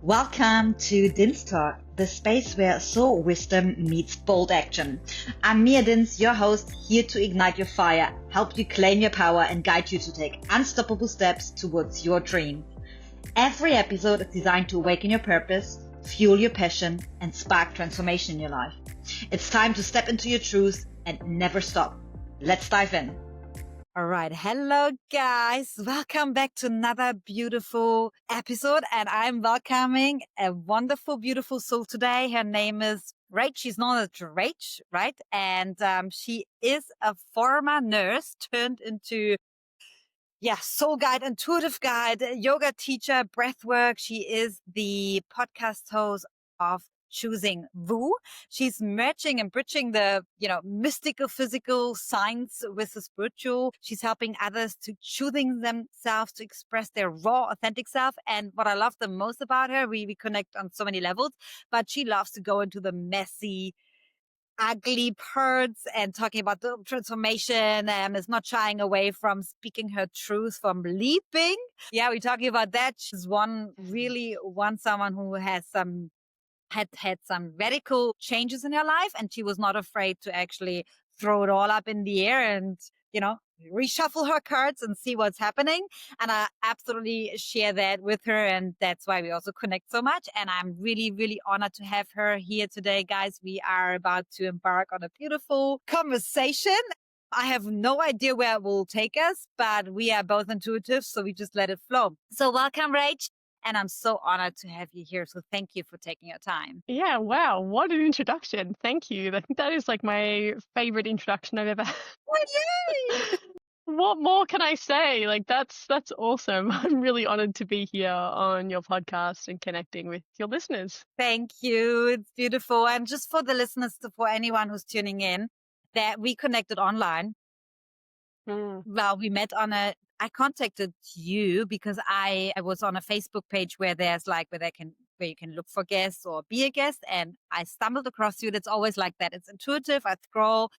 Welcome to DinsTalk, the space where soul wisdom meets bold action. I'm Mia Dins, your host, here to ignite your fire, help you claim your power, and guide you to take unstoppable steps towards your dream. Every episode is designed to awaken your purpose, fuel your passion, and spark transformation in your life. It's time to step into your truth and never stop. Let's dive in. All right. Hello, guys. Welcome back to another beautiful episode. And I'm welcoming a wonderful, beautiful soul today. Her name is Rach. She's known as Rach, right? And she is a former nurse turned into soul guide, intuitive guide, yoga teacher, breathwork. She is the podcast host of Choosing Woo. She's merging and bridging the, mystical, physical science with the spiritual. She's helping others to choosing themselves to express their raw, authentic self. And what I love the most about her, we connect on so many levels, but she loves to go into the messy, ugly parts and talking about the transformation, is not shying away from speaking her truth, from leaping. Yeah, we're talking about that. She's someone who has had some radical changes in her life, and she was not afraid to actually throw it all up in the air and, reshuffle her cards and see what's happening. And I absolutely share that with her. And that's why we also connect so much. And I'm really, really honored to have her here today, guys. We are about to embark on a beautiful conversation. I have no idea where it will take us, but we are both intuitive, so we just let it flow. So welcome, Rach. And I'm so honored to have you here. So thank you for taking your time. Yeah, wow, what an introduction. Thank you. I think that is like my favorite introduction I've ever had. Oh, yay! What more can I say? Like that's awesome. I'm really honored to be here on your podcast and connecting with your listeners. Thank you. It's beautiful. And just for the listeners, for anyone who's tuning in, that we connected online. Well, we met I contacted you because I was on a Facebook page where where you can look for guests or be a guest. And I stumbled across you. That's always like that. It's intuitive. I scroll.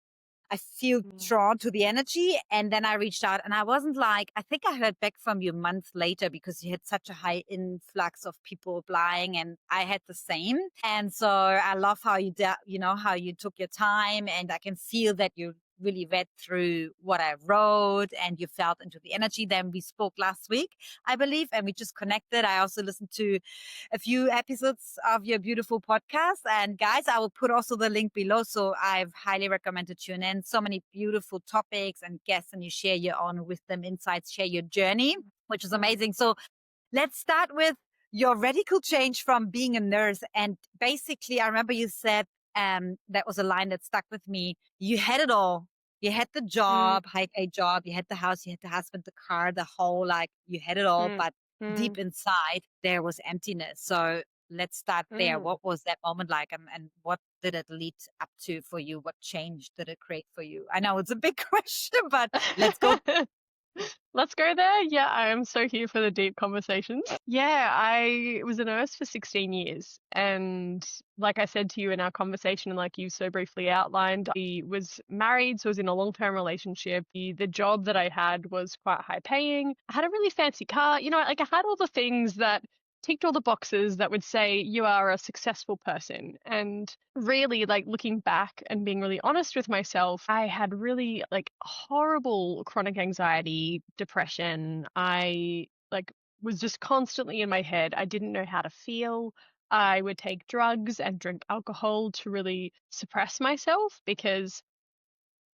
I feel drawn to the energy. And then I reached out and I wasn't like, I think I heard back from you months later because you had such a high influx of people applying and I had the same. And so I love how how you took your time, and I can feel that you really read through what I wrote and you felt into the energy. Then we spoke last week, I believe, and we just connected. I also listened to a few episodes of your beautiful podcast. And guys, I will put also the link below. So I've highly recommend to tune in. So many beautiful topics and guests, and you share your own wisdom, insights, share your journey, which is amazing. So let's start with your radical change from being a nurse. And basically, I remember you said, that was a line that stuck with me. You had it all. You had the job, high paid job, you had the house, you had the husband, the car, the whole, you had it all, but deep inside there was emptiness. So let's start there. What was that moment like, and what did it lead up to for you? What change did it create for you? I know it's a big question, but let's go. Let's go there. Yeah, I am so here for the deep conversations. Yeah, I was a nurse for 16 years. And like I said to you in our conversation, and like you so briefly outlined, I was married, so I was in a long-term relationship. The job that I had was quite high paying. I had a really fancy car. I had all the things that ticked all the boxes that would say you are a successful person. And really, looking back and being really honest with myself, I had really horrible chronic anxiety, depression. I was just constantly in my head. I didn't know how to feel. I would take drugs and drink alcohol to really suppress myself because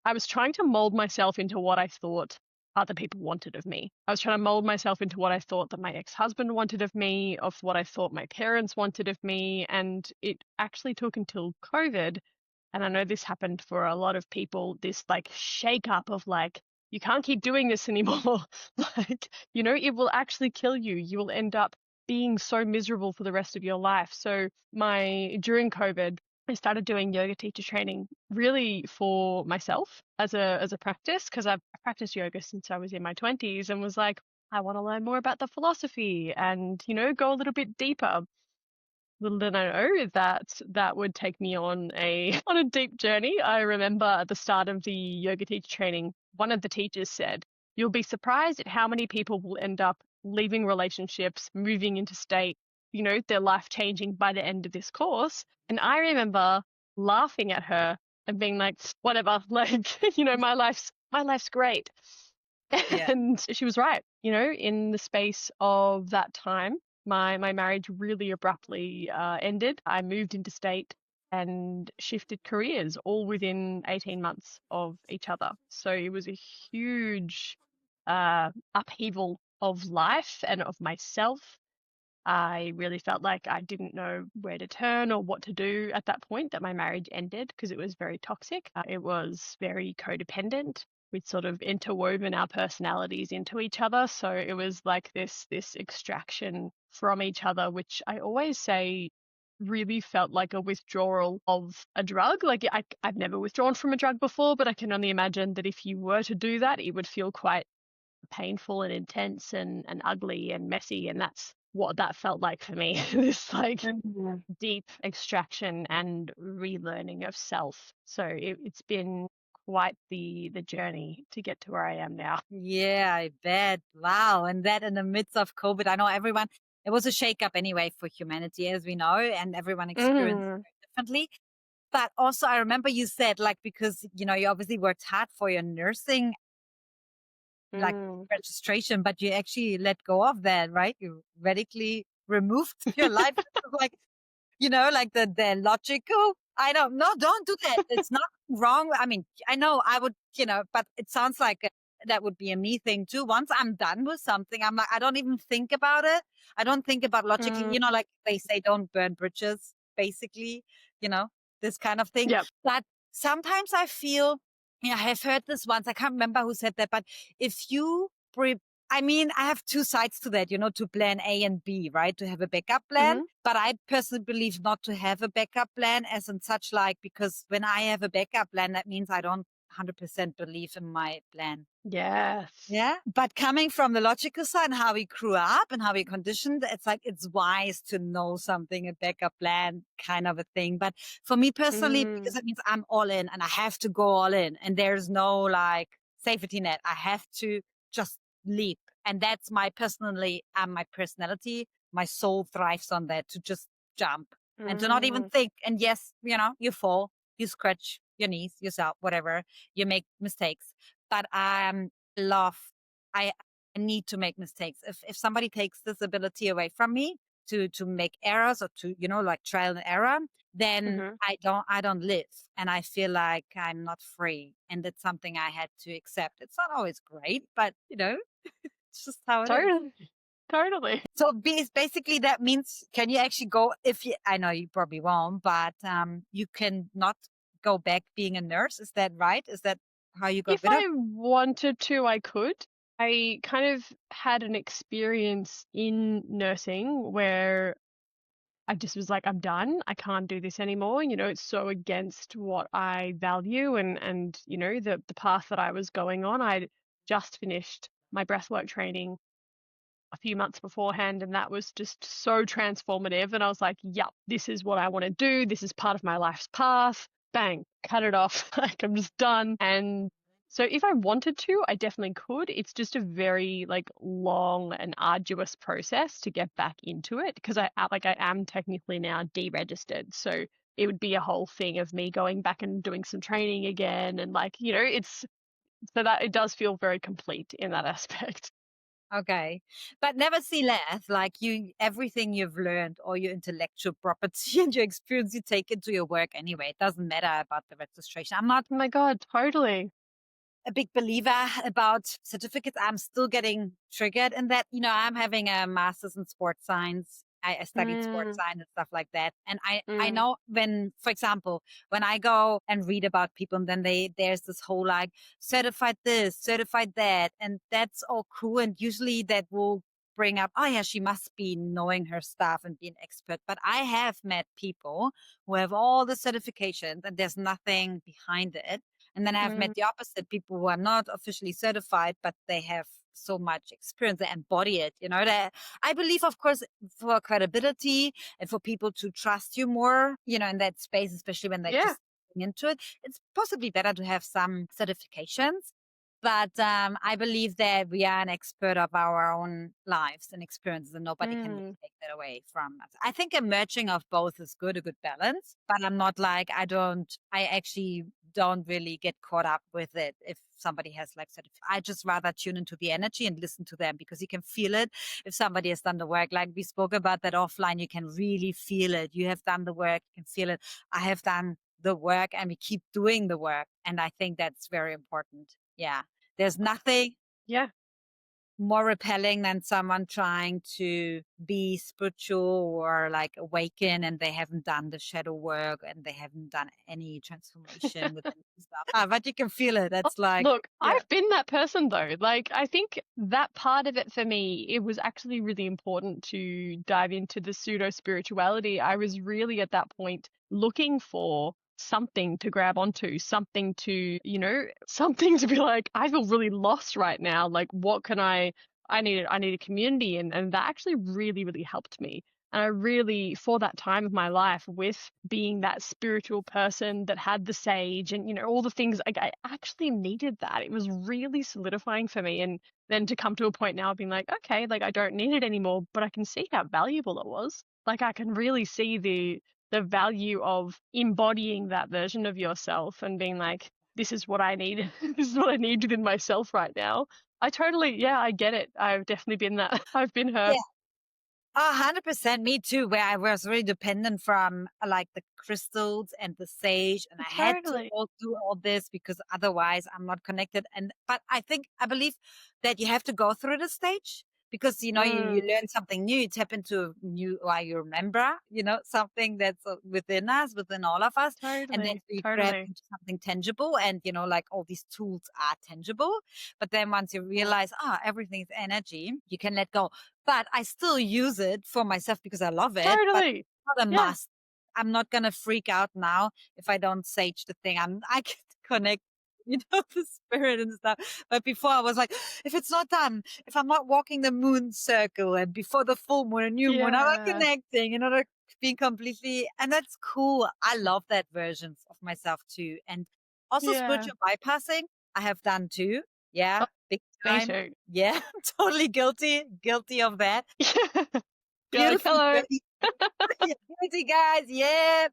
I was trying to mold myself into what I thought other people wanted of me. I was trying to mold myself into what I thought that my ex-husband wanted of me, of what I thought my parents wanted of me. And it actually took until COVID. And I know this happened for a lot of people, this shake up of you can't keep doing this anymore. It will actually kill you. You will end up being so miserable for the rest of your life. So during COVID, I started doing yoga teacher training really for myself as a practice, because I've practiced yoga since I was in my 20s and was like, I want to learn more about the philosophy and, go a little bit deeper. Little did I know that would take me on a deep journey. I remember at the start of the yoga teacher training, one of the teachers said, you'll be surprised at how many people will end up leaving relationships, moving interstate, their life changing by the end of this course. And I remember laughing at her and being like, whatever, like, my life's great. Yeah. And she was right, in the space of that time, my marriage really abruptly ended. I moved interstate and shifted careers all within 18 months of each other. So it was a huge upheaval of life and of myself. I really felt like I didn't know where to turn or what to do at that point that my marriage ended, because it was very toxic. It was very codependent. We'd sort of interwoven our personalities into each other. So it was like this extraction from each other, which I always say really felt like a withdrawal of a drug. Like I've never withdrawn from a drug before, but I can only imagine that if you were to do that, it would feel quite painful and intense and ugly and messy. And that's what that felt like for me. This like deep extraction and relearning of self. So it's been quite the journey to get to where I am now. Yeah, I bet. Wow. And that in the midst of COVID, I know everyone, it was a shakeup anyway for humanity, as we know, and everyone experienced it differently. But also, I remember you said, like, because, you obviously worked hard for your nursing, like registration, but you actually let go of that, right? You radically removed your life. Like, like the logical. I don't know. Don't do that. It's not wrong. I mean, I know I would, but it sounds like that would be a me thing too. Once I'm done with something, I'm like, I don't even think about it. I don't think about logically, like they say, don't burn bridges, basically, this kind of thing. Yep. But sometimes I feel, I have heard this once. I can't remember who said that, but if you I mean, I have two sides to that, to plan A and B, right? To have a backup plan. But I personally believe not to have a backup plan as in such, like, because when I have a backup plan, that means I don't 100% believe in my plan. Yes. Yeah. But coming from the logical side and how we grew up and how we conditioned, it's like, it's wise to know something, a backup plan kind of a thing. But for me personally, because it means I'm all in and I have to go all in and there's no like safety net. I have to just leap. And that's my personality. My soul thrives on that, to just jump and to not even think. And yes, you fall, you scratch your knees, yourself, whatever, you make mistakes. But love, I need to make mistakes. If somebody takes this ability away from me to make errors or to, like trial and error, then I don't live. And I feel like I'm not free. And it's something I had to accept. It's not always great, but it's just how it is. Totally. So basically that means, can you actually go, I know you probably won't, but you can not go back being a nurse. Is that right? Is that how you got If rid of? I wanted to, I could. I kind of had an experience in nursing where I just was like, I'm done. I can't do this anymore. It's so against what I value and the path that I was going on. I'd just finished my breathwork training a few months beforehand, and that was just so transformative. And I was like, yep, this is what I want to do. This is part of my life's path. Bang, cut it off. Like, I'm just done. And so if I wanted to, I definitely could. It's just a very like long and arduous process to get back into it, because I am technically now deregistered. So it would be a whole thing of me going back and doing some training again. And like, it's so that it does feel very complete in that aspect. Okay. But nevertheless, like everything you've learned, or your intellectual property and your experience, you take into your work anyway. It doesn't matter about the registration. I'm not Oh my God, totally. a big believer about certificates. I'm still getting triggered in that. I'm having a master's in sports science. I studied sports science and stuff like that. And I know when, for example, when I go and read about people, and then there's this whole like certified this, certified that, and that's all cool. And usually that will bring up, oh yeah, she must be knowing her stuff and be an expert. But I have met people who have all the certifications and there's nothing behind it. And then I've met the opposite, people who are not officially certified, but they have so much experience, they embody it, that I believe, of course, for credibility and for people to trust you more, in that space, especially when they're just getting into it, it's possibly better to have some certifications. But I believe that we are an expert of our own lives and experiences, and nobody can really take that away from us. I think a merging of both is good, a good balance. But I'm not like, I actually don't really get caught up with it if somebody has like said, I just rather tune into the energy and listen to them, because you can feel it if somebody has done the work. Like we spoke about that offline, you can really feel it. You have done the work, you can feel it. I have done the work, and we keep doing the work. And I think that's very important. Yeah. There's nothing Yeah. more repelling than someone trying to be spiritual or like awaken, and they haven't done the shadow work and they haven't done any transformation with any stuff. But you can feel it. That's like, Look, yeah. I've been that person though. Like, I think that part of it for me, it was actually really important to dive into the pseudo spirituality. I was really at that point looking for something to grab onto, something to, something to be like, I feel really lost right now. Like, what can I need a community, and that actually really, really helped me. And I really, for that time of my life, with being that spiritual person that had the sage and, all the things, like, I actually needed that. It was really solidifying for me. And then to come to a point now of being like, okay, like I don't need it anymore, but I can see how valuable it was. Like I can really see the value of embodying that version of yourself and being like, this is what I need. This is what I need within myself right now. I get it. I've definitely been that. I've been her. Yeah. 100%, me too, where I was really dependent from like the crystals and the sage, and I had to Totally. all do all this because otherwise I'm not connected. But I believe that you have to go through the stage, because you learn something new, you tap into new, or you remember, something that's within us, within all of us, and then you grab Totally. into something tangible, and like all these tools are tangible. But then once you realize, everything is energy, you can let go. But I still use it for myself because I love it. But Totally. it's not a Yeah. must. I'm not gonna freak out now if I don't sage the thing. I can connect, the spirit and stuff. But before I was like, if it's not done, if I'm not walking the moon circle, and before the full moon and new moon, I'm not Yeah. connecting, like being completely, and that's cool. I love that versions of myself too. And also Yeah. spiritual bypassing, I have done too. Yeah. Big Me time. too. Yeah, totally guilty of that. You're like, Beautiful, hello. guilty guys. Yeah,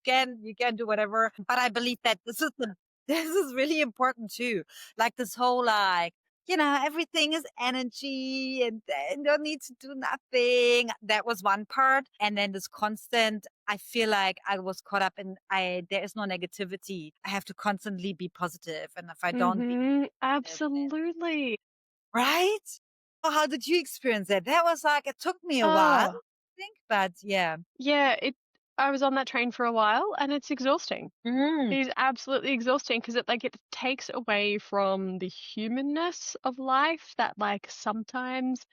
you can do whatever. But I believe that this is really important too. Like this whole everything is energy, and you don't need to do nothing. That was one part, and then this constant. I feel like I was caught up in there is no negativity. I have to constantly be positive, and if I don't be positive, Absolutely. right? Oh, how did you experience that? That was like, it took me a while, Oh, I think, but yeah. yeah. I was on that train for a while, and it's exhausting. Mm, It is absolutely exhausting because it takes away from the humanness of life, that like sometimes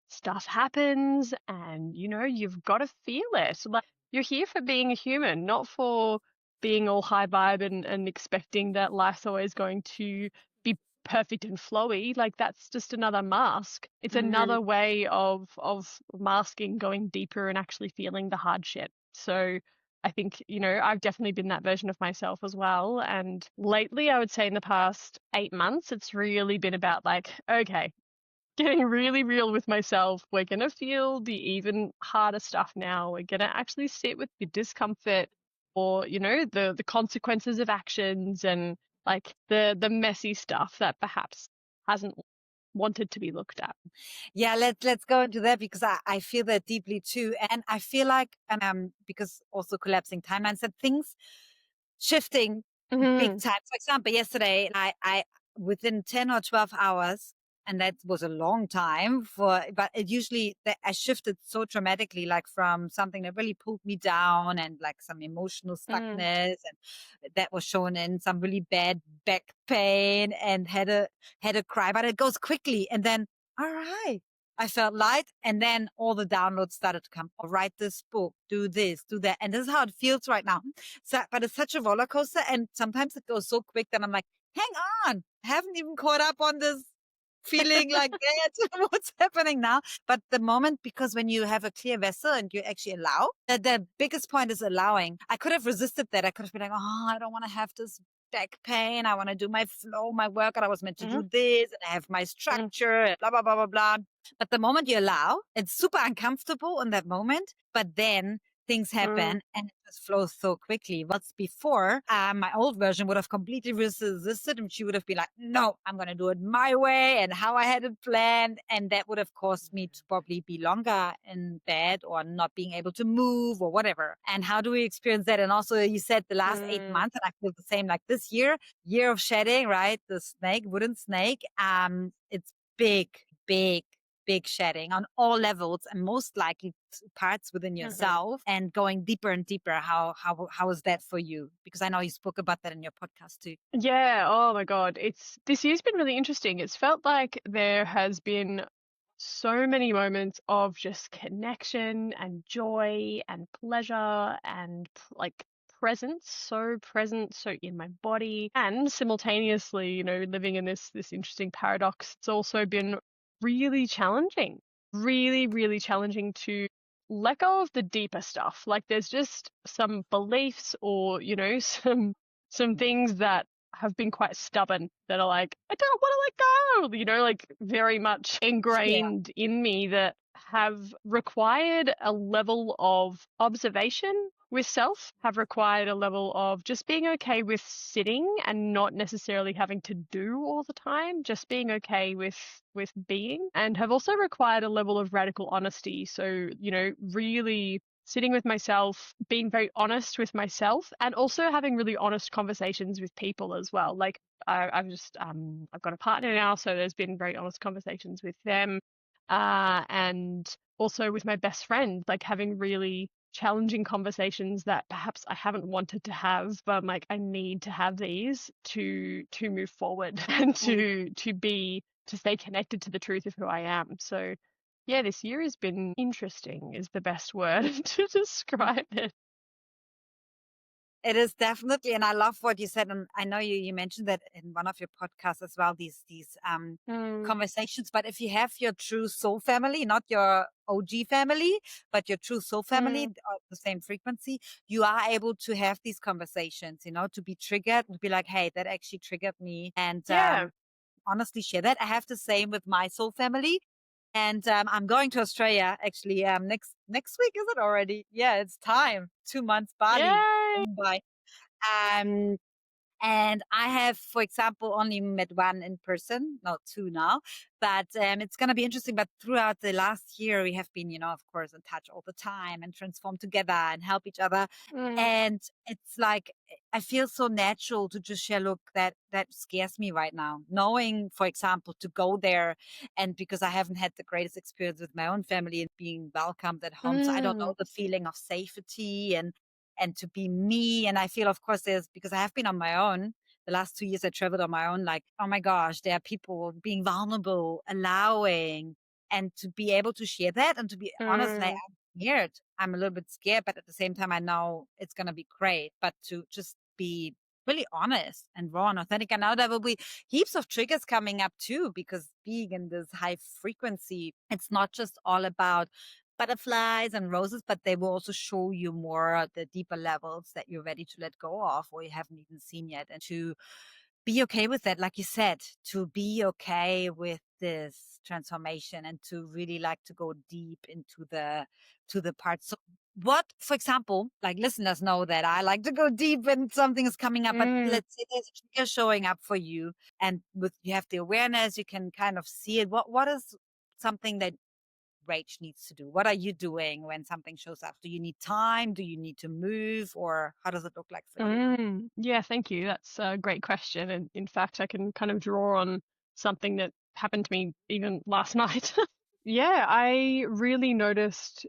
stuff happens and you've got to feel it. Like you're here for being a human, not for being all high vibe and expecting that life's always going to be perfect and flowy. Like that's just another mask. It's mhm. another way of masking, going deeper and actually feeling the hardship. So I think, I've definitely been that version of myself as well. And lately, I would say in the past 8 months, it's really been about like, okay, getting really real with myself. We're going to feel the even harder stuff now. We're going to actually sit with the discomfort, or, the consequences of actions, and like the messy stuff that perhaps hasn't wanted to be looked at. Yeah, let's go into that, because I feel that deeply too. And I feel like, because also collapsing timelines and things shifting big Mm-hmm. time. For example, yesterday, I within 10 or 12 hours, and that was a long time but it usually, that I shifted so dramatically, like from something that really pulled me down and like some emotional Mm. stuckness, and that was shown in some really bad back pain, and had a cry, but it goes quickly. And then, all right, I felt light, and then all the downloads started to come. Oh, write this book, do this, do that. And this is how it feels right now. So, but it's such a roller coaster. And sometimes it goes so quick that I'm like, hang on, I haven't even caught up on this feeling like that. What's happening now? But the moment, because when you have a clear vessel and you actually allow, the biggest point is allowing. I could have resisted that. I could have been like, oh, I don't want to have this back pain. I want to do my flow, my workout. I was meant to Mm-hmm. do this, and I have my structure, and blah, blah, blah, blah, blah. But the moment you allow, it's super uncomfortable in that moment. But then things happen and it just flows so quickly. What's before, my old version would have completely resisted, and she would have been like, no, I'm going to do it my way and how I had it planned. And that would have caused me to probably be longer in bed or not being able to move or whatever. And how do we experience that? And also you said the last 8 months, and I feel the same, like this year of shedding, right? The wooden snake, it's big shedding on all levels, and most likely parts within yourself, and going deeper and deeper. How is that for you? Because I know you spoke about that in your podcast too. Yeah. Oh my God. This year's been really interesting. It's felt like there has been so many moments of just connection and joy and pleasure and like presence, so present, so in my body, and simultaneously, living in this interesting paradox. It's also been really challenging, really challenging to let go of the deeper stuff. Like there's just some beliefs or, some things that have been quite stubborn that are like, I don't want to let go, like very much ingrained in me, that have required a level of observation with self, have required a level of just being okay with sitting and not necessarily having to do all the time, just being okay with being, and have also required a level of radical honesty. So, really sitting with myself, being very honest with myself, and also having really honest conversations with people as well. Like I've got a partner now, so there's been very honest conversations with them, and also with my best friend, like having really challenging conversations that perhaps I haven't wanted to have, but I'm like, I need to have these to move forward and to stay connected to the truth of who I am. So yeah, this year has been interesting is the best word to describe it. It is definitely, and I love what you said, and I know you mentioned that in one of your podcasts as well. These conversations, but if you have your true soul family, not your OG family, but your true soul family, the same frequency, you are able to have these conversations. To be triggered, to be like, hey, that actually triggered me, and honestly share that. I have the same with my soul family. And I'm going to Australia actually next week. Is it already? Yeah, it's time. 2 months Bali. Yay! Mumbai. And I have, for example, only met one in person, not two now. But it's going to be interesting. But throughout the last year, we have been, of course, in touch all the time and transform together and help each other. And it's like, I feel so natural to just share, look, that scares me right now. Knowing, for example, to go there, and because I haven't had the greatest experience with my own family and being welcomed at home. So I don't know the feeling of safety and to be me. And I feel, of course, because I have been on my own. The last 2 years I traveled on my own, like, oh my gosh, there are people being vulnerable, allowing, and to be able to share that. And to be honest, like, I'm scared. I'm a little bit scared, but at the same time, I know it's going to be great. But to just be really honest and raw and authentic. And now there will be heaps of triggers coming up too, because being in this high frequency, it's not just all about butterflies and roses, but they will also show you more the deeper levels that you're ready to let go of or you haven't even seen yet. And to be okay with that, like you said, to be okay with this transformation and to really like to go deep into the parts. So what, for example, like listeners know that I like to go deep when something is coming up, but let's say there's a trigger showing up for you, and with you have the awareness, you can kind of see it. What is something that Rach needs to do? What are you doing when something shows up? Do you need time? Do you need to move? Or how does it look like for you? Yeah, thank you. That's a great question. And in fact, I can kind of draw on something that happened to me even last night. Yeah, I really noticed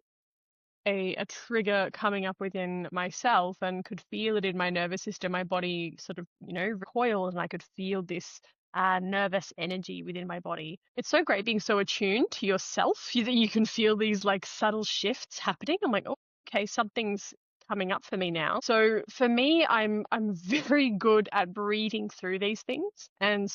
a trigger coming up within myself and could feel it in my nervous system. My body sort of, recoiled, and I could feel this nervous energy within my body. It's so great being so attuned to yourself that you can feel these like subtle shifts happening. I'm like, oh, okay, something's coming up for me now. So for me, I'm very good at breathing through these things. And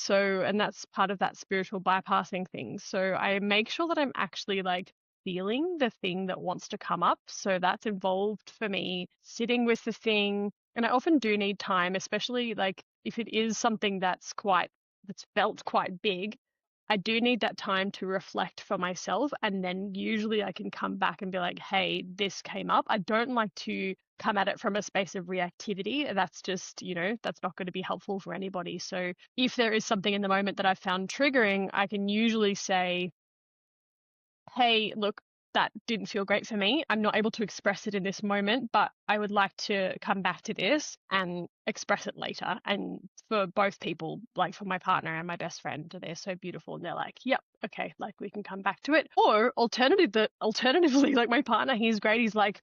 that's part of that spiritual bypassing thing. So I make sure that I'm actually like feeling the thing that wants to come up. So that's involved for me sitting with the thing. And I often do need time, especially like if it is something that's felt quite big, I do need that time to reflect for myself. And then usually I can come back and be like, hey, this came up. I don't like to come at it from a space of reactivity. That's just, that's not going to be helpful for anybody. So if there is something in the moment that I found triggering, I can usually say, hey, look, that didn't feel great for me. I'm not able to express it in this moment, but I would like to come back to this and express it later. And for both people, like for my partner and my best friend, they're so beautiful and they're like, yep, okay, like we can come back to it. Or alternatively, like my partner, he's great. He's like,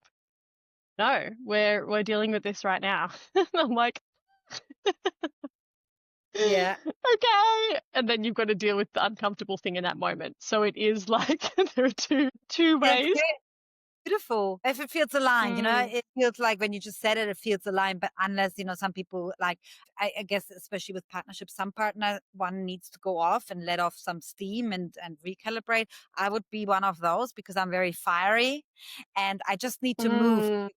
no, we're dealing with this right now. I'm like, Yeah. okay. And then you've got to deal with the uncomfortable thing in that moment. So it is like there are two Yeah, it's ways. very beautiful. If it feels aligned, Mm. it feels like when you just said it, it feels aligned. But unless, some people like, I guess, especially with partnerships, some partner one needs to go off and let off some steam and recalibrate. I would be one of those because I'm very fiery and I just need to move. Mm.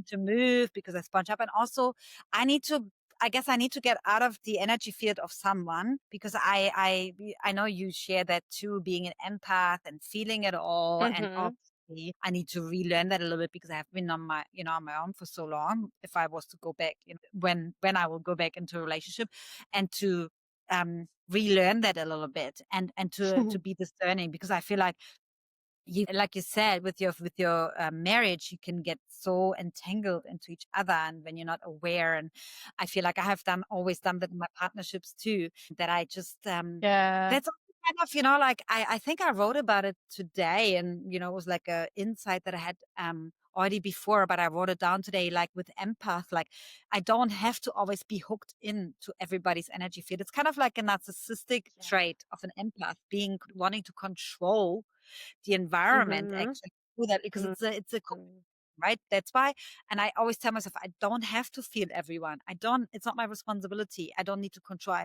To move because I sponge up, and also I guess I need to get out of the energy field of someone because I know you share that too, being an empath and feeling it all. And Mm-hmm. obviously I need to relearn that a little bit because I have been on my on my own for so long. If I was to go back, when I will go back into a relationship, and to relearn that a little bit, and to be discerning, because I feel like like you said, with your marriage, you can get so entangled into each other, and when you're not aware. And I feel like I have always done that in my partnerships too, that I just Yeah. that's also kind of, like I think I wrote about it today, and it was like a insight that I had already before, but I wrote it down today. Like with empath, like I don't have to always be hooked in to everybody's energy field. It's kind of like a narcissistic Yeah. trait of an empath, wanting to control the environment Mm-hmm. actually do that, because it's a right. That's why. And I always tell myself, I don't have to feel everyone. It's not my responsibility. I don't need to control.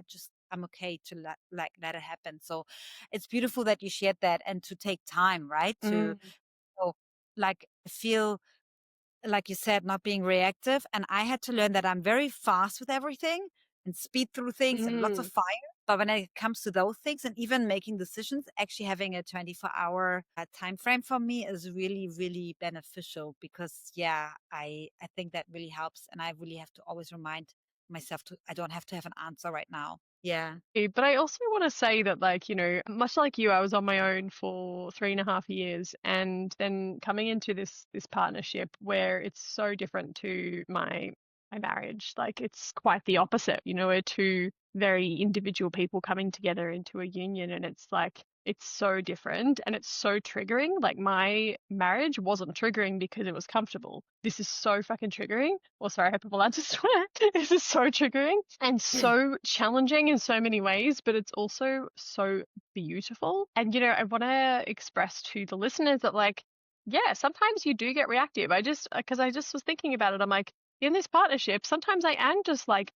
I'm okay to let it happen. So it's beautiful that you shared that, and to take time, right, to Mm. so, like feel, like you said, not being reactive. And I had to learn that I'm very fast with everything and speed through things and lots of Mm. fire. But when it comes to those things and even making decisions, actually having a 24-hour time frame for me is really, really beneficial, because I think that really helps. And I really have to always remind myself I don't have to have an answer right now. Yeah. But I also want to say that, like, much like you, I was on my own for 3.5 years, and then coming into this partnership where it's so different to my marriage. Like, it's quite the opposite. We're two very individual people coming together into a union, and it's like it's so different and it's so triggering. Like, my marriage wasn't triggering because it was comfortable. This is so fucking triggering. Or sorry, I hope people aren't to swear. This is so triggering and so challenging in so many ways, but it's also so beautiful. And I want to express to the listeners that, like, yeah, sometimes you do get reactive. Because I just was thinking about it. I'm like, in this partnership, sometimes I am just like,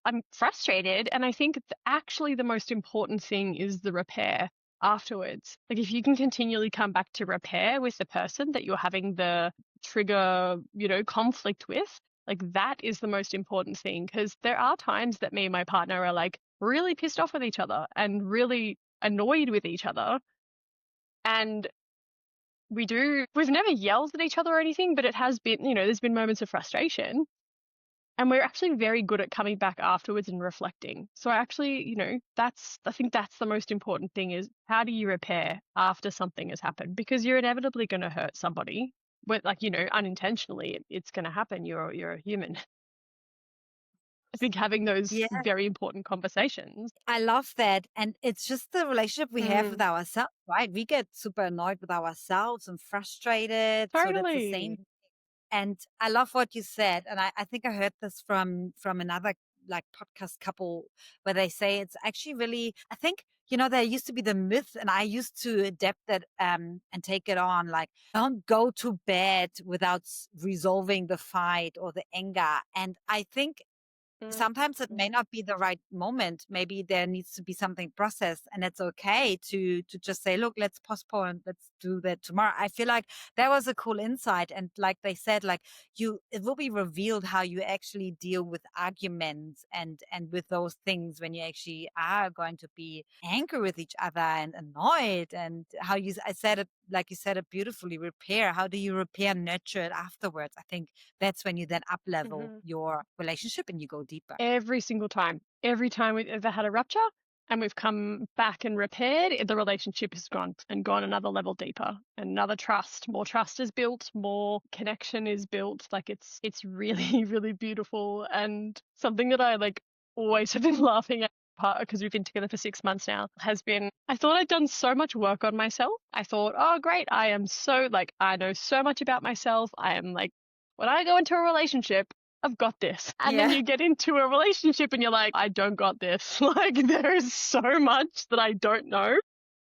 I'm frustrated. And I think actually the most important thing is the repair afterwards. Like, if you can continually come back to repair with the person that you're having the trigger, conflict with, like, that is the most important thing. Because there are times that me and my partner are like really pissed off with each other and really annoyed with each other. And we've never yelled at each other or anything, but it has been, there's been moments of frustration. And we're actually very good at coming back afterwards and reflecting. So I actually, I think that's the most important thing, is how do you repair after something has happened? Because you're inevitably going to hurt somebody. But, like, unintentionally, it's going to happen. You're a human. I think having those Yeah. very important conversations. I love that. And it's just the relationship we have with Mm. ourselves, right? We get super annoyed with ourselves and frustrated. So that's the same. Totally. And I love what you said. And I think I heard this from another like podcast couple, where they say it's actually really, I think, there used to be the myth, and I used to adapt that and take it on, like, don't go to bed without resolving the fight or the anger. And I think sometimes it may not be the right moment. Maybe there needs to be something processed, and it's okay to just say, look, let's postpone, let's do that tomorrow. I feel like that was a cool insight. And like they said, like it will be revealed how you actually deal with arguments and with those things when you actually are going to be angry with each other and annoyed, and how I said it, like you said it beautifully, repair. How do you repair, nurture it afterwards? I think that's when you then up level your relationship and you go deeper. Every single time. Every time we've ever had a rupture and we've come back and repaired, the relationship has gone another level deeper. Another trust. More trust is built, more connection is built. Like it's really, really beautiful, and something that I like always have been laughing at, part because we've been together for 6 months now, has been, I thought I'd done so much work on myself. I thought, oh great, I am so like, I know so much about myself. I am like, when I go into a relationship, I've got this. And then you get into a relationship and you're like, I don't got this. Like there is so much that I don't know.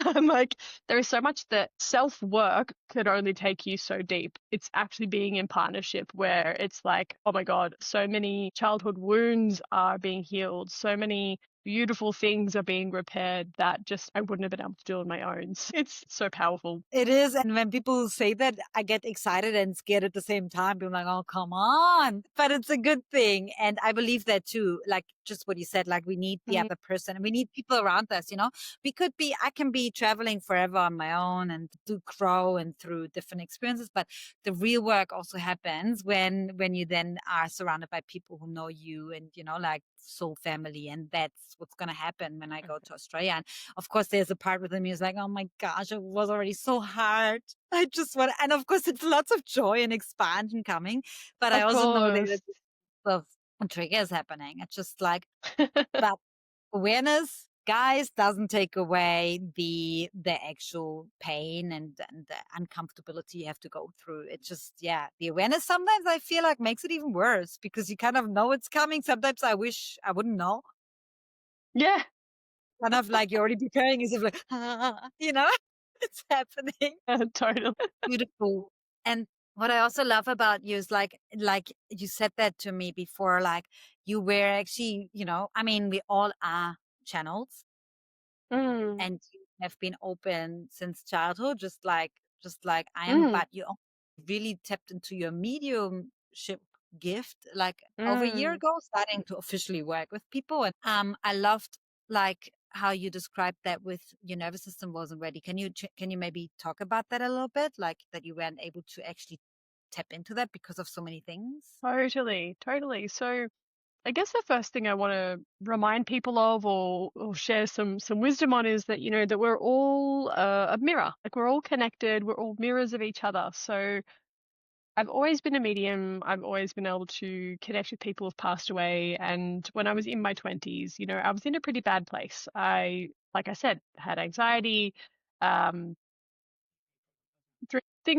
I'm like, there is so much that self-work could only take you so deep. It's actually being in partnership where it's like, oh my God, so many childhood wounds are being healed. So many beautiful things are being repaired that just I wouldn't have been able to do on my own. It's so powerful. It is. And when people say that, I get excited and scared at the same time. I'm like, oh, come on. But it's a good thing. And I believe that too. Like just what you said, like we need the other person and we need people around us, I can be traveling forever on my own and do grow and through different experiences. But the real work also happens when you then are surrounded by people who know you and, like soul family. And that's what's going to happen when I go to Australia. And of course, there's a part with me who's like, oh my gosh, it was already so hard. I just want, and of course, it's lots of joy and expansion coming. But I also know that there's of triggers happening. It's just like, but awareness, guys, doesn't take away the actual pain and the uncomfortability you have to go through. It's just, the awareness sometimes I feel like makes it even worse because you kind of know it's coming. Sometimes I wish I wouldn't know. Yeah. Kind of like you're already preparing as if like, it's happening. Totally. Beautiful. And what I also love about you is like you said that to me before, like you were actually, we all are channels and you have been open since childhood, just like I am, but you really tapped into your mediumship gift like over a year ago, starting to officially work with people. And I loved like how you described that with your nervous system wasn't ready. Can you maybe talk about that a little bit, like that you weren't able to actually tap into that because of so many things? Totally. So I guess the first thing I want to remind people of or share some wisdom on is that, that we're all a mirror. Like we're all connected. We're all mirrors of each other. So I've always been a medium. I've always been able to connect with people who've passed away. And when I was in my 20s, I was in a pretty bad place. Like I said, had anxiety, things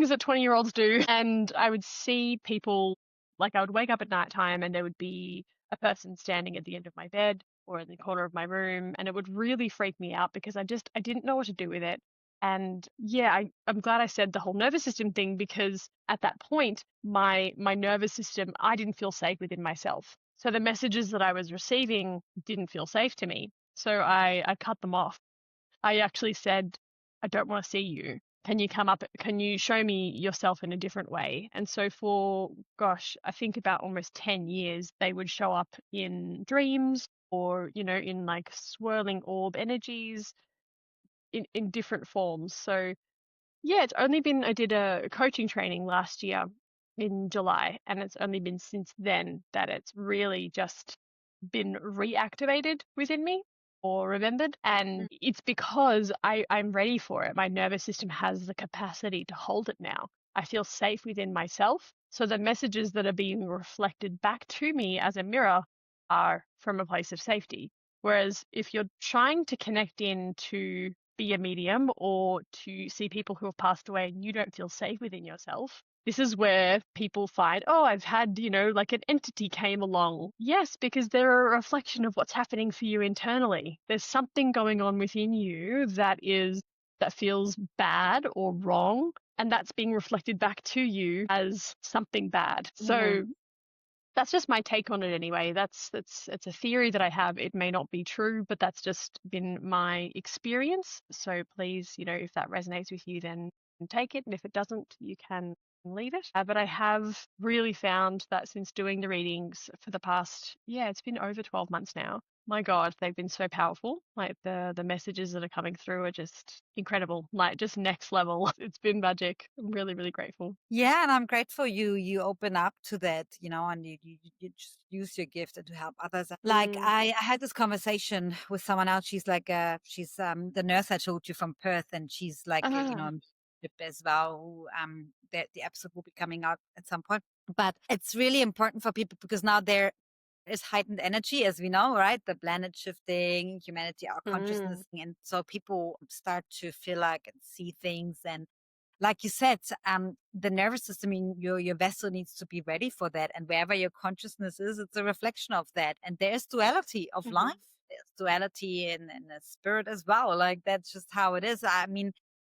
that 20-year-olds do. And I would see people, like I would wake up at nighttime and there would be a person standing at the end of my bed or in the corner of my room. And it would really freak me out because I didn't know what to do with it. And I'm glad I said the whole nervous system thing, because at that point, my nervous system, I didn't feel safe within myself. So the messages that I was receiving didn't feel safe to me. So I cut them off. I actually said, I don't want to see you. Can you come up? Can you show me yourself in a different way? And so for, I think about almost 10 years, they would show up in dreams or, in like swirling orb energies in different forms. So it's only been, I did a coaching training last year in July, and it's only been since then that it's really just been reactivated within me or remembered. And it's because I'm ready for it. My nervous system has the capacity to hold it now. I feel safe within myself. So the messages that are being reflected back to me as a mirror are from a place of safety. Whereas if you're trying to connect in to be a medium or to see people who have passed away and you don't feel safe within yourself, this is where people find, oh, I've had, like an entity came along. Yes, because they're a reflection of what's happening for you internally. There's something going on within you that feels bad or wrong, and that's being reflected back to you as something bad. So that's just my take on it anyway. It's a theory that I have. It may not be true, but that's just been my experience. So please, if that resonates with you, then take it, and if it doesn't, you can leave it. But I have really found that since doing the readings for the past, it's been over 12 months now. My God, they've been so powerful. Like the messages that are coming through are just incredible, like just next level. It's been magic. I'm really, really grateful. Yeah, and I'm grateful you open up to that, and you just use your gift to help others. Like I had this conversation with someone else. She's like she's the nurse I told you from Perth, and she's like Ah. as well. Who, the episode will be coming out at some point. But it's really important for people because now there is heightened energy, as we know, right? The planet shifting, humanity, our consciousness, and so people start to feel like and see things. And like you said, the nervous system, your vessel needs to be ready for that. And wherever your consciousness is, it's a reflection of that. And there's duality of life. There's duality in the spirit as well. Like that's just how it is. I mean,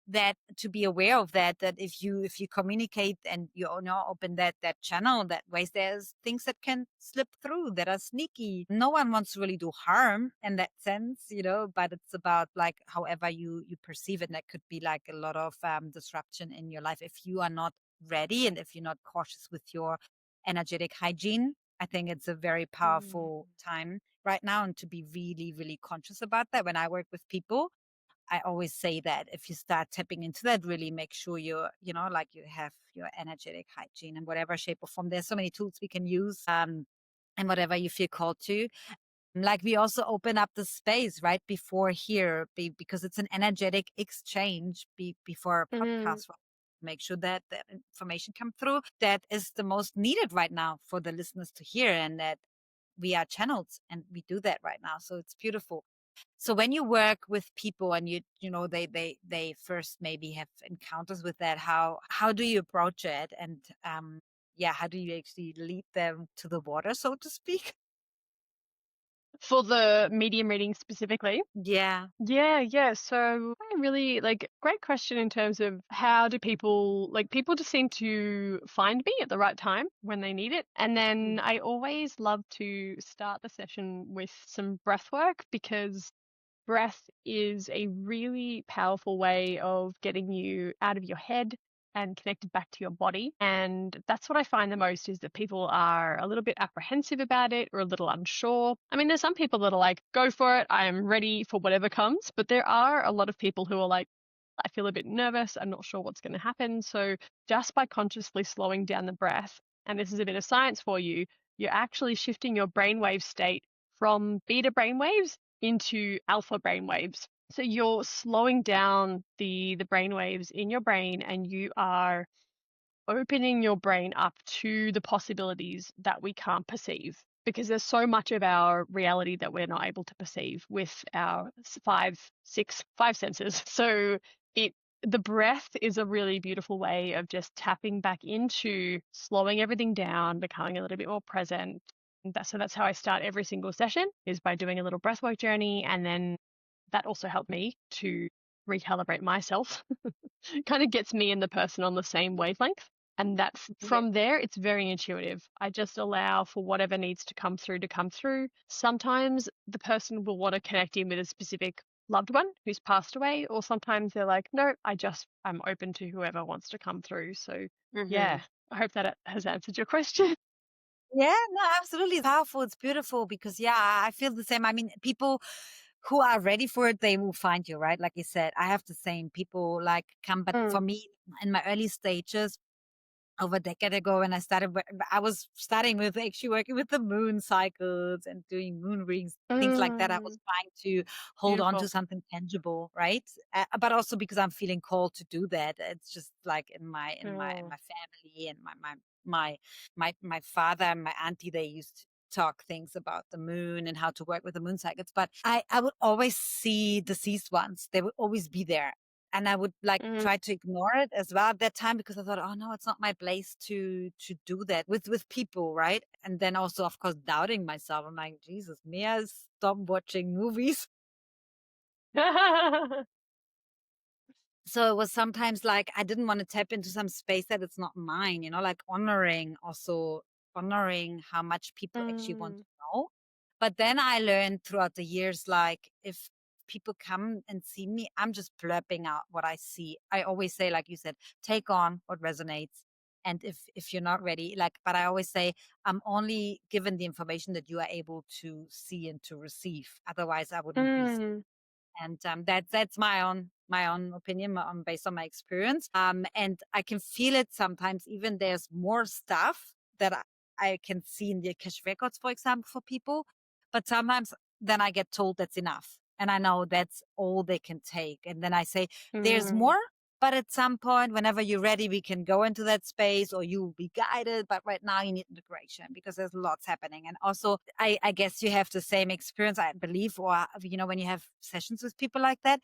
that to be aware of that if you communicate and you open that channel that ways, there's things that can slip through that are sneaky. No one wants to really do harm in that sense, but it's about like however you perceive it. And that could be like a lot of disruption in your life if you are not ready and if you're not cautious with your energetic hygiene. I think it's a very powerful time right now, and to be really, really conscious about that. When I work with people, I always say that if you start tapping into that, really make sure like you have your energetic hygiene in whatever shape or form. There's so many tools we can use, and whatever you feel called to. Like we also open up the space right before here, because it's an energetic exchange before a podcast. Make sure that that information come through that is the most needed right now for the listeners to hear, and that we are channels and we do that right now. So it's beautiful. So when you work with people and they first maybe have encounters with that, how do you approach it? And how do you actually lead them to the water, so to speak? For the medium reading specifically? Yeah. Yeah. So I really great question in terms of how do people just seem to find me at the right time when they need it. And then I always love to start the session with some breath work, because breath is a really powerful way of getting you out of your head and connected back to your body. And that's what I find the most, is that people are a little bit apprehensive about it or a little unsure. I mean, there's some people that are like, go for it, I am ready for whatever comes. But there are a lot of people who are like, I feel a bit nervous, I'm not sure what's going to happen. So just by consciously slowing down the breath, and this is a bit of science for you, you're actually shifting your brainwave state from beta brainwaves into alpha brainwaves. So you're slowing down the brainwaves in your brain, and you are opening your brain up to the possibilities that we can't perceive, because there's so much of our reality that we're not able to perceive with our five senses. So the breath is a really beautiful way of just tapping back into slowing everything down, becoming a little bit more present. So that's how I start every single session, is by doing a little breathwork journey. And then that also helped me to recalibrate myself. Kind of gets me and the person on the same wavelength. And that from there, it's very intuitive. I just allow for whatever needs to come through. Sometimes the person will want to connect in with a specific loved one who's passed away, or sometimes they're like, no, I'm open to whoever wants to come through. So yeah, I hope that has answered your question. Yeah, no, absolutely. It's powerful. It's beautiful because, I feel the same. I mean, people who are ready for it, they will find you, right? Like you said, I have the same people like come, but for me, in my early stages, over a decade ago when I was starting with actually working with the moon cycles and doing moon rings, things like that. I was trying to hold on to something tangible, right? But also because I'm feeling called to do that. It's just like in my family, and my father and my auntie, they used to talk things about the moon and how to work with the moon cycles. But I would always see deceased ones. They would always be there. And I would try to ignore it as well at that time, because I thought, oh no, it's not my place to do that with people, right? And then also, of course, doubting myself. I'm like, Jesus, Mia, stop watching movies. So it was sometimes like I didn't want to tap into some space that it's not mine, like honoring how much people actually want to know. But then I learned throughout the years, like if people come and see me, I'm just blurping out what I see. I always say, like you said, take on what resonates. And if you're not ready, like, but I always say, I'm only given the information that you are able to see and to receive. Otherwise, I wouldn't be. And that's my own opinion based on my experience. And I can feel it sometimes. Even there's more stuff that I can see in the Akashic records, for example, for people. But sometimes then I get told that's enough, and I know that's all they can take. And then I say there's more. But at some point, whenever you're ready, we can go into that space or you will be guided. But right now you need integration because there's lots happening. And also, I guess you have the same experience, I believe, or, when you have sessions with people like that,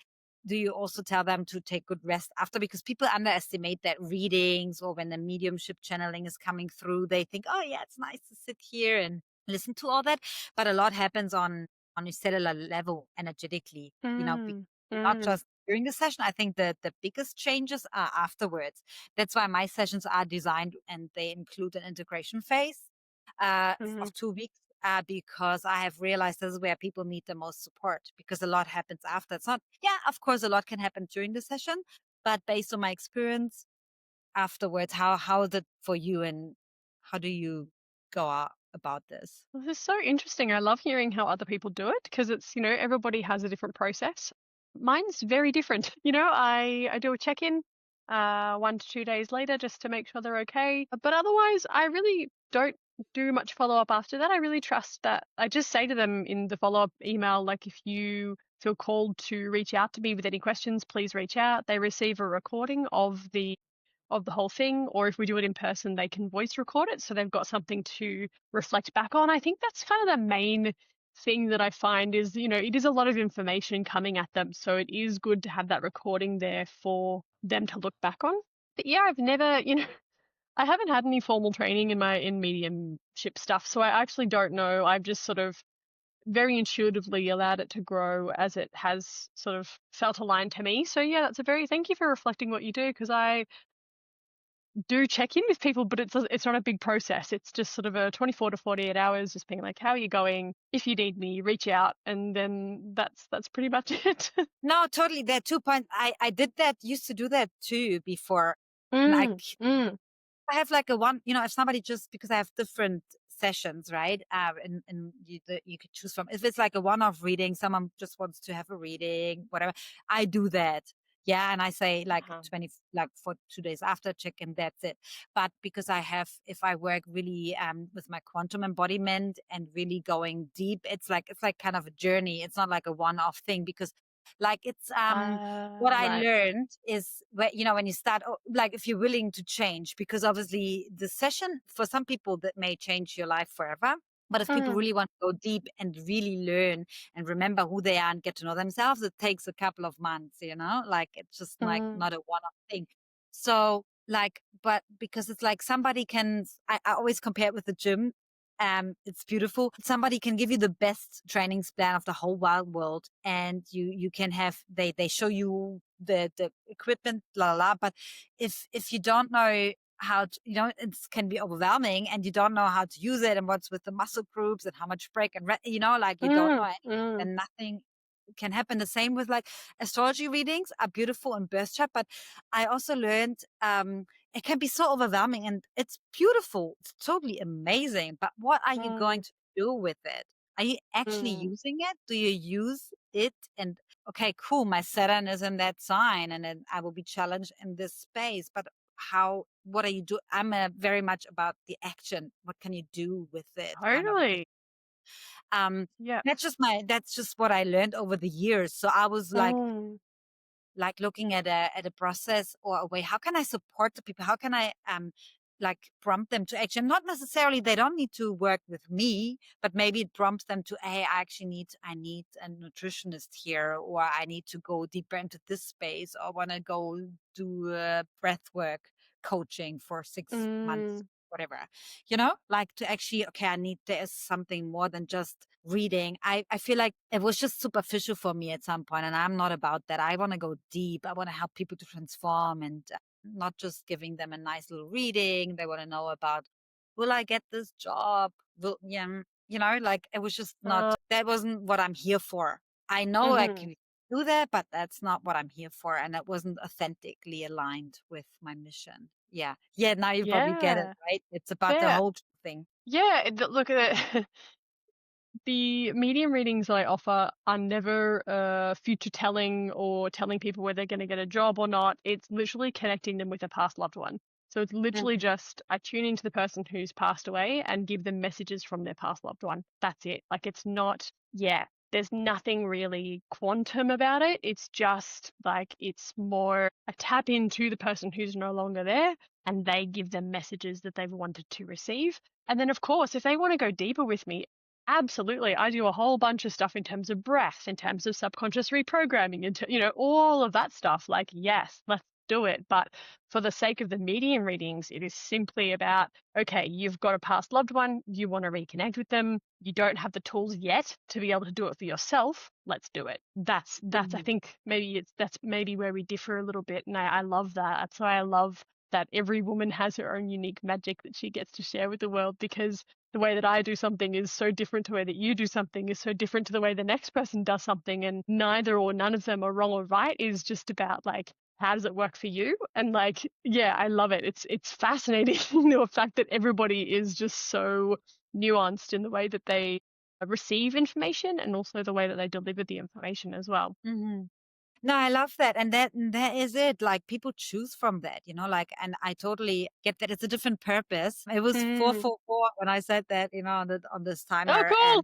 do you also tell them to take good rest after? Because people underestimate that readings or when the mediumship channeling is coming through, they think, oh yeah, it's nice to sit here and listen to all that. But a lot happens on your cellular level energetically, not just during the session. I think the biggest changes are afterwards. That's why my sessions are designed and they include an integration phase of 2 weeks. Because I have realized this is where people need the most support because a lot happens after. It's not, of course, a lot can happen during the session, but based on my experience afterwards, how is it for you and how do you go out about this? Well, this is so interesting. I love hearing how other people do it because it's, everybody has a different process. Mine's very different. I do a check-in 1 to 2 days later just to make sure they're okay. But otherwise, I really don't do much follow-up after that. I really trust that. I just say to them in the follow-up email, like, if you feel called to reach out to me with any questions, please reach out. They receive a recording of the whole thing, or if we do it in person, they can voice record it so they've got something to reflect back on. I think that's kind of the main thing that I find is, it is a lot of information coming at them, so it is good to have that recording there for them to look back on. But yeah, I've never, I haven't had any formal training in mediumship stuff, so I actually don't know. I've just sort of very intuitively allowed it to grow as it has sort of felt aligned to me. So yeah, thank you for reflecting what you do, because I do check in with people, but it's not a big process. It's just sort of a 24 to 48 hours, just being like, how are you going? If you need me, reach out. And then that's pretty much it. No, totally. There are 2 points. I used to do that too before. And I have like if somebody, just because I have different sessions, right? And you could choose from. If it's like a one-off reading, someone just wants to have a reading, whatever, I do that. Yeah. And I say like 20, like for 2 days after check, and that's it. But because if I work really with my quantum embodiment and really going deep, it's like kind of a journey. It's not like a one-off thing, because like it's what I right. learned is when you start, like, if you're willing to change, because obviously the session for some people that may change your life forever. But if people really want to go deep and really learn and remember who they are and get to know themselves, it takes a couple of months, like it's just like not a one-off thing. So like, but because it's like somebody I always compare it with the gym. It's beautiful. Somebody can give you the best training plan of the whole wide world, and you can have, they show you the equipment, la la la. But if you don't know how to, it can be overwhelming, and you don't know how to use it, and what's with the muscle groups and how much break and like you don't know anything, then nothing can happen. The same with like astrology readings are beautiful and birth chart, but I also learned it can be so overwhelming, and it's beautiful, it's totally amazing, but what are you going to do with it? Are you actually using it? Do you use it? And okay, cool, my Saturn is in that sign, and then I will be challenged in this space, but what are you doing? I'm very much about the action. What can you do with it? Totally. Yeah. That's just what I learned over the years. So I was like looking at a process or a way, how can I support the people? How can I like prompt them to action? Not necessarily, they don't need to work with me, but maybe it prompts them to, hey, I need a nutritionist here, or I need to go deeper into this space, or want to go do breath work coaching for 6 months, whatever, like to actually, okay, there is something more than just reading. I feel like it was just superficial for me at some point, and I'm not about that. I want to go deep. I want to help people to transform, and not just giving them a nice little reading. They want to know about, will I get this job? Like it was just not, that wasn't what I'm here for. I know I can do that, but that's not what I'm here for. And that wasn't authentically aligned with my mission. Yeah. Yeah. Now you probably get it, Yeah. right? It's about the Yeah. whole thing. Yeah. Look at it. The medium readings I offer are never future telling or telling people whether they're going to get a job or not. It's literally connecting them with a past loved one. So it's literally just I tune into the person who's passed away and give them messages from their past loved one. That's it. Like it's not, there's nothing really quantum about it. It's just like it's more a tap into the person who's no longer there and they give them messages that they've wanted to receive. And then, of course, if they want to go deeper with me, absolutely. I do a whole bunch of stuff in terms of breath, in terms of subconscious reprogramming, into, all of that stuff. Like, yes, let's do it. But for the sake of the medium readings, it is simply about, okay, you've got a past loved one, you want to reconnect with them, you don't have the tools yet to be able to do it for yourself. Let's do it. That's I think that's maybe where we differ a little bit. And I love that. That's why I love that every woman has her own unique magic that she gets to share with the world, because the way that I do something is so different to the way that you do something is so different to the way the next person does something, and neither or none of them are wrong or right. Is just about like, how does it work for you? And like, yeah, I love it. It's fascinating the fact that everybody is just so nuanced in the way that they receive information and also the way that they deliver the information as well. No, I love that. And that is it. Like people choose from that, like, and I totally get that it's a different purpose. It was 444 when I said that, on this timer. Oh, cool. And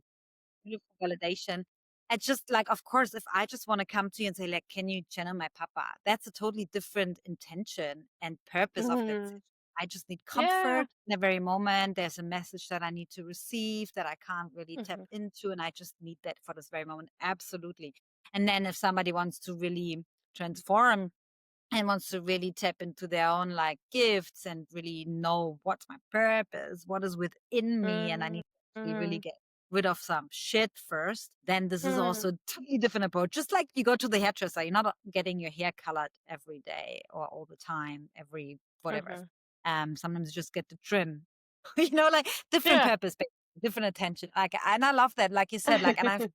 beautiful validation. It's just like, of course, if I just want to come to you and say, like, can you channel my papa? That's a totally different intention and purpose of that session. I just need comfort in the very moment. There's a message that I need to receive that I can't really tap into. And I just need that for this very moment. Absolutely. And then if somebody wants to really transform and wants to really tap into their own like gifts and really know what's my purpose, what is within me, and I need to really get rid of some shit first, then this is also a totally different approach. Just like you go to the hairdresser, you're not getting your hair colored every day or all the time, every whatever. Sometimes you just get the trim, like different purpose, different attention. Like, and I love that, like you said, like, and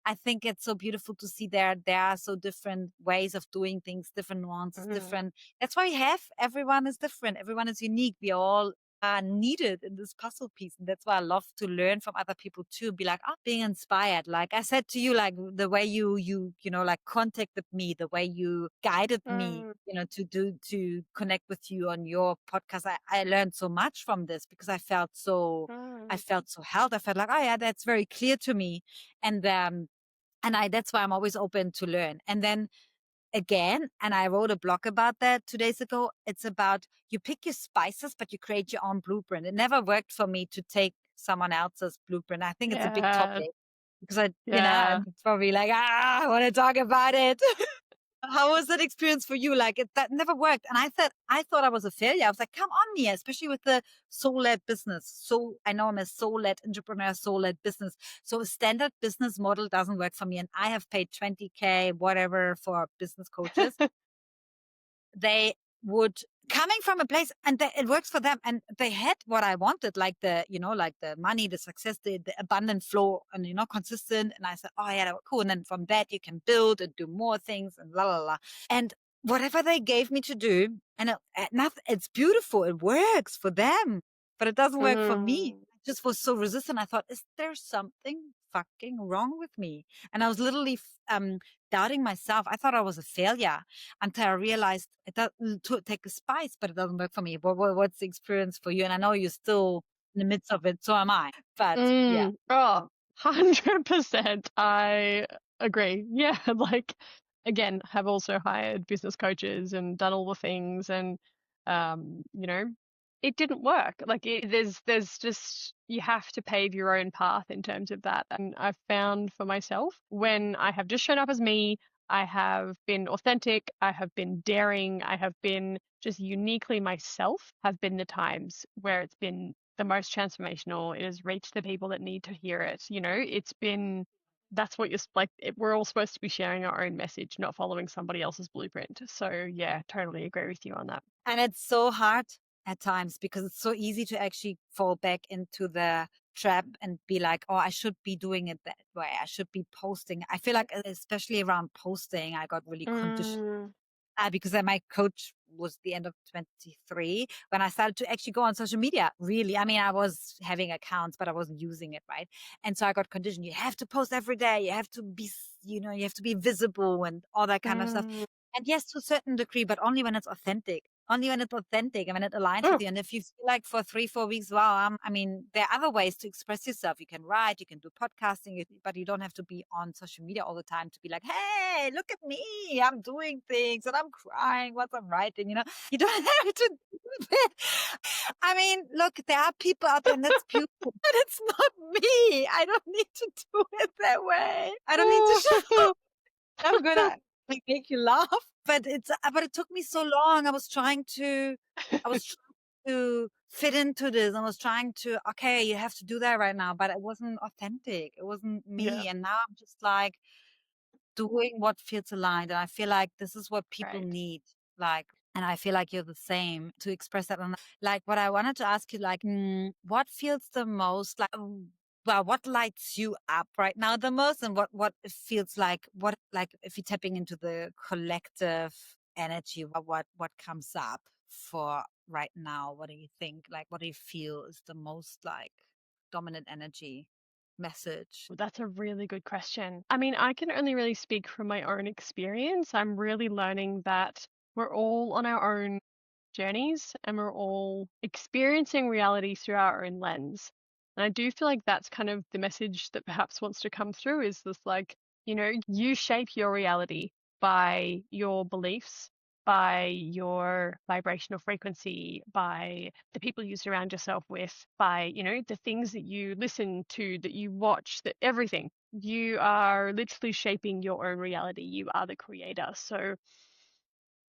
I think it's so beautiful to see there are so different ways of doing things, different nuances, different. That's why everyone is different. Everyone is unique. We all are needed in this puzzle piece. And that's why I love to learn from other people too. Be like, being inspired. Like I said to you, like the way you like contacted me, the way you guided me, to connect with you on your podcast. I learned so much from this because I felt so held. I felt like, oh yeah, that's very clear to me. And that's why I'm always open to learn. And then again, and I wrote a blog about that 2 days ago. It's about you pick your spices, but you create your own blueprint. It never worked for me to take someone else's blueprint. I think it's a big topic because I'm probably like, I want to talk about it. How was that experience for you? Like that never worked. And I thought I was a failure. I was like, come on, Mia, especially with the soul-led business. So I know I'm a soul-led entrepreneur, soul-led business. So a standard business model doesn't work for me. And I have paid 20K, whatever, for business coaches. They would coming from a place and it works for them. And they had what I wanted, like the money, the success, the abundant flow and, consistent. And I said, oh yeah, that was cool. And then from that you can build and do more things and la, la, la. And whatever they gave me to do, and it's beautiful. It works for them, but it doesn't work for me. I just was so resistant. I thought, is there something fucking wrong with me? And I was literally doubting myself. I thought I was a failure until I realized it doesn't take a spice, but it doesn't work for me. What's the experience for you? And I know you're still in the midst of it. So am I. But yeah. Oh, 100%. I agree. Yeah. Like, again, have also hired business coaches and done all the things. And, it didn't work. Like there's just, you have to pave your own path in terms of that. And I've found for myself when I have just shown up as me, I have been authentic, I have been daring, I have been just uniquely myself, have been the times where it's been the most transformational. It has reached the people that need to hear it. It's been, that's what you're like, we're all supposed to be sharing our own message, not following somebody else's blueprint. So yeah, totally agree with you on that. And it's so hard at times because it's so easy to actually fall back into the trap and be like, oh, I should be doing it that way. I should be posting. I feel like especially around posting, I got really conditioned because then my coach was the end of 23 when I started to actually go on social media. Really, I mean, I was having accounts, but I wasn't using it, right? And so I got conditioned. You have to post every day. You have to be, you have to be visible and all that kind of stuff. And yes, to a certain degree, but only when it's authentic. Only when it's authentic and when it aligns with you. And if you feel like for 3-4 weeks, wow, I mean, there are other ways to express yourself. You can write, you can do podcasting, but you don't have to be on social media all the time to be like, hey, look at me, I'm doing things and I'm crying while I'm writing. You don't have to do that. I mean, look, there are people out there and that's beautiful, but it's not me. I don't need to do it that way. I don't need to show. I'm gonna make you laugh, but it took me so long. I was trying to fit into this. I was trying to, okay, you have to do that right now, but it wasn't authentic. It wasn't me. Yeah. And now I'm just like doing what feels aligned. And I feel like this is what people Right. need. Like, and I feel like you're the same to express that. And like, what I wanted to ask you, like, what feels the most like, well, what lights you up right now the most, and what it feels like, if you're tapping into the collective energy, what comes up for right now? What do you think? Like, what do you feel is the most like dominant energy message? That's a really good question. I mean, I can only really speak from my own experience. I'm really learning that we're all on our own journeys and we're all experiencing reality through our own lens. And I do feel like that's kind of the message that perhaps wants to come through is this like, you shape your reality by your beliefs, by your vibrational frequency, by the people you surround yourself with, by, the things that you listen to, that you watch, that everything. You are literally shaping your own reality. You are the creator. So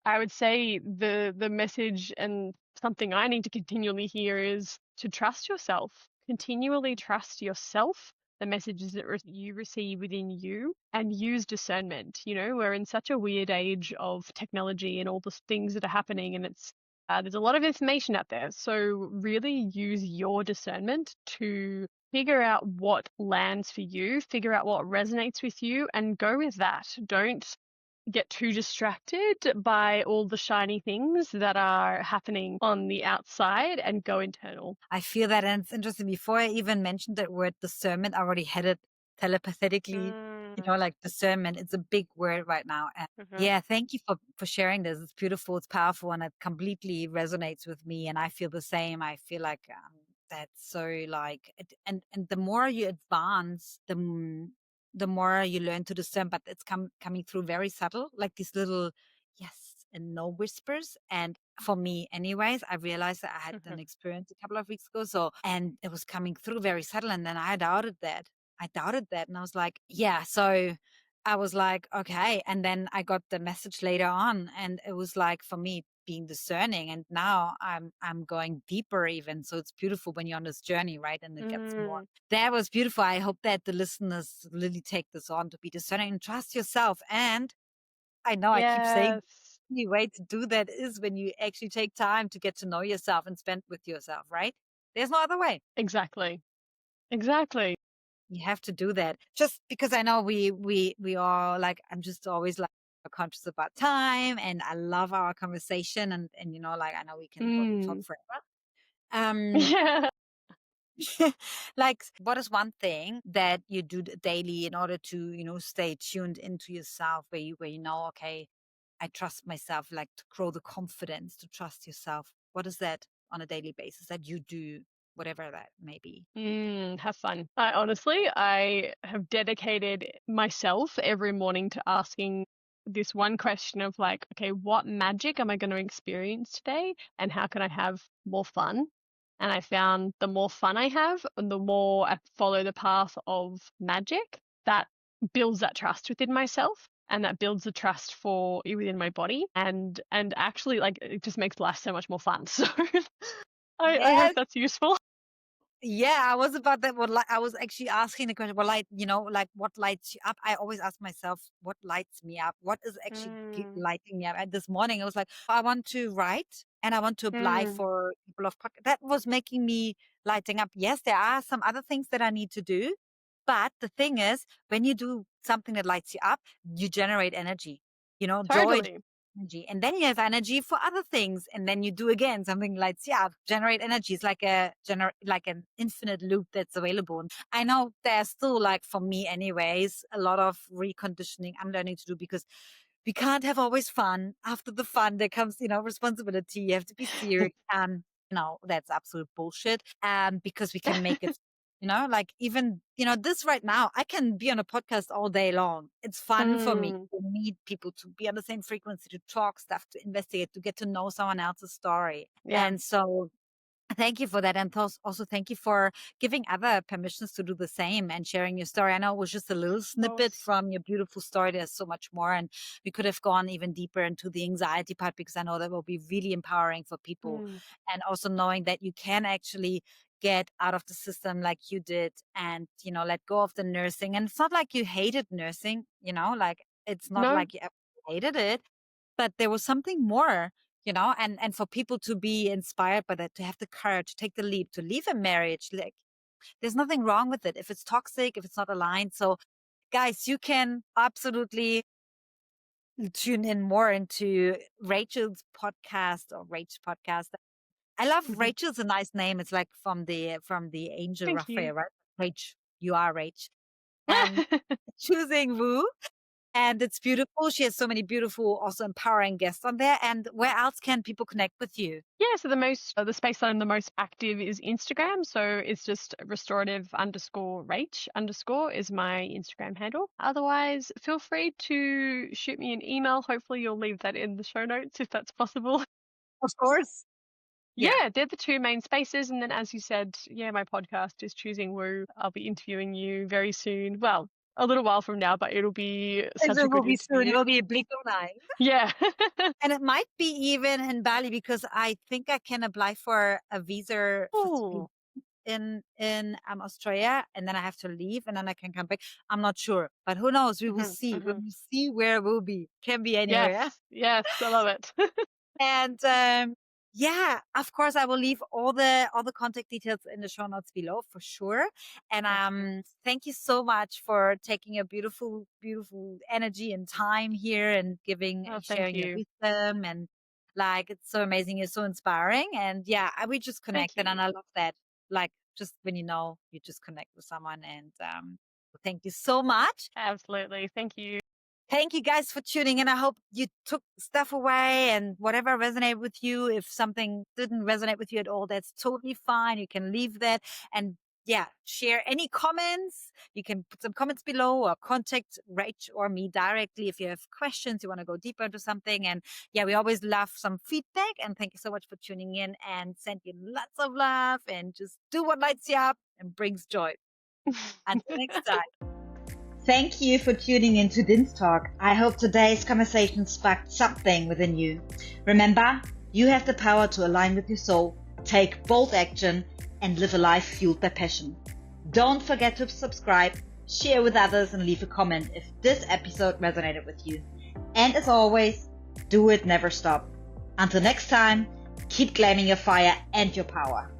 I would say the message and something I need to continually hear is to trust yourself. Continually trust yourself, the messages that you receive within you, and use discernment. We're in such a weird age of technology and all the things that are happening, and it's there's a lot of information out there. So really use your discernment to figure out what lands for you, figure out what resonates with you, and go with that. Don't get too distracted by all the shiny things that are happening on the outside and go internal. I feel that, and it's interesting. Before I even mentioned that word discernment, I already had it telepathetically. Like discernment. It's a big word right now. And yeah, thank you for sharing this. It's beautiful. It's powerful, and it completely resonates with me. And I feel the same. I feel like that's so like, and the more you advance, the more you learn to discern. But it's coming through very subtle, like these little yes and no whispers. And for me anyways, I realized that I had an experience a couple of weeks ago, and it was coming through very subtle, and then I doubted that, and I was like, yeah. So I was like, okay. And then I got the message later on, and it was like, for me, being discerning, and now I'm going deeper even. So it's beautiful when you're on this journey, right? And it gets more. That was beautiful. I hope that the listeners really take this on to be discerning and trust yourself. And I know I keep saying the way to do that is when you actually take time to get to know yourself and spend with yourself, right? There's no other way. Exactly. You have to do that. Just because I know we are like, I'm just always like conscious about time, and I love our conversation, and like I know we can probably talk forever. Yeah. Like, what is one thing that you do daily in order to stay tuned into yourself, where you know, okay, I trust myself, like to grow the confidence to trust yourself? What is that on a daily basis that you do, whatever that may be? Have fun. I have dedicated myself every morning to asking this one question of like, okay, what magic am I going to experience today, and how can I have more fun? And I found the more fun I have, and the more I follow the path of magic, that builds that trust within myself, and that builds the trust for within my body, and actually, like, it just makes life so much more fun. So I hope that's useful. Yeah, I was about that. I was actually asking the question, what light, like what lights you up? I always ask myself, what lights me up? What is actually lighting me up? And this morning I was like, I want to write and I want to apply for a couple of podcasts. That was making me lighting up. Yes, there are some other things that I need to do. But the thing is, when you do something that lights you up, you generate energy, joy, Totally. energy. And then you have energy for other things. And then you do again something like, yeah, generate energy. It's like like an infinite loop that's available. And I know there's still, like, for me anyways, a lot of reconditioning I'm learning to do, because we can't have always fun. After the fun, there comes, responsibility. You have to be serious. That's absolute bullshit. Because we can make it, like, even, this right now, I can be on a podcast all day long. It's fun for me to meet people, to be on the same frequency, to talk stuff, to investigate, to get to know someone else's story. Yeah. And so thank you for that. And also thank you for giving other permissions to do the same and sharing your story. I know it was just a little snippet from your beautiful story. There's so much more. And we could have gone even deeper into the anxiety part, because I know that will be really empowering for people. And also knowing that you can actually get out of the system like you did, and, let go of the nursing. And it's not like you hated nursing, like, it's not like you hated it, but there was something more, and for people to be inspired by that, to have the courage to take the leap, to leave a marriage. Like, there's nothing wrong with it if it's toxic, if it's not aligned. So guys, you can absolutely tune in more into Rachel's podcast, or Rach podcast. I love Rachel's a nice name. It's like from the angel Thank Raphael, you. right? Rach, you are Rach. Choosing Woo. And it's beautiful. She has so many beautiful, also empowering guests on there. And where else can people connect with you? Yeah, so the space that I'm the most active is Instagram. So it's just restorative_Rach_ is my Instagram handle. Otherwise, feel free to shoot me an email. Hopefully you'll leave that in the show notes if that's possible. Of course. Yeah, they're the two main spaces. And then, as you said, my podcast is Choosing Woo. I'll be interviewing you very soon. Well, a little while from now, but it'll be such a good interview. It will be a blink of an eye. Yeah. And it might be even in Bali, because I think I can apply for a visa for in Australia, and then I have to leave, and then I can come back. I'm not sure, but who knows? We will see. We will see where we'll be. Can be anywhere. Yes, I love it. And of course, I will leave all the contact details in the show notes below for sure. And thank you so much for taking your beautiful, beautiful energy and time here, and sharing your wisdom. And, like, it's so amazing. You're so inspiring. And we just connected, and I love that. Like, just when you just connect with someone. And thank you so much. Absolutely. Thank you. Thank you guys for tuning in. I hope you took stuff away, and whatever resonated with you. If something didn't resonate with you at all, that's totally fine. You can leave that, and share any comments. You can put some comments below, or contact Rach or me directly if you have questions, you want to go deeper into something. And we always love some feedback. And thank you so much for tuning in, and send you lots of love, and just do what lights you up and brings joy. Until next time. Thank you for tuning in to DinsTalk. I hope today's conversation sparked something within you. Remember, you have the power to align with your soul, take bold action, and live a life fueled by passion. Don't forget to subscribe, share with others, and leave a comment if this episode resonated with you. And as always, do it, never stop. Until next time, keep claiming your fire and your power.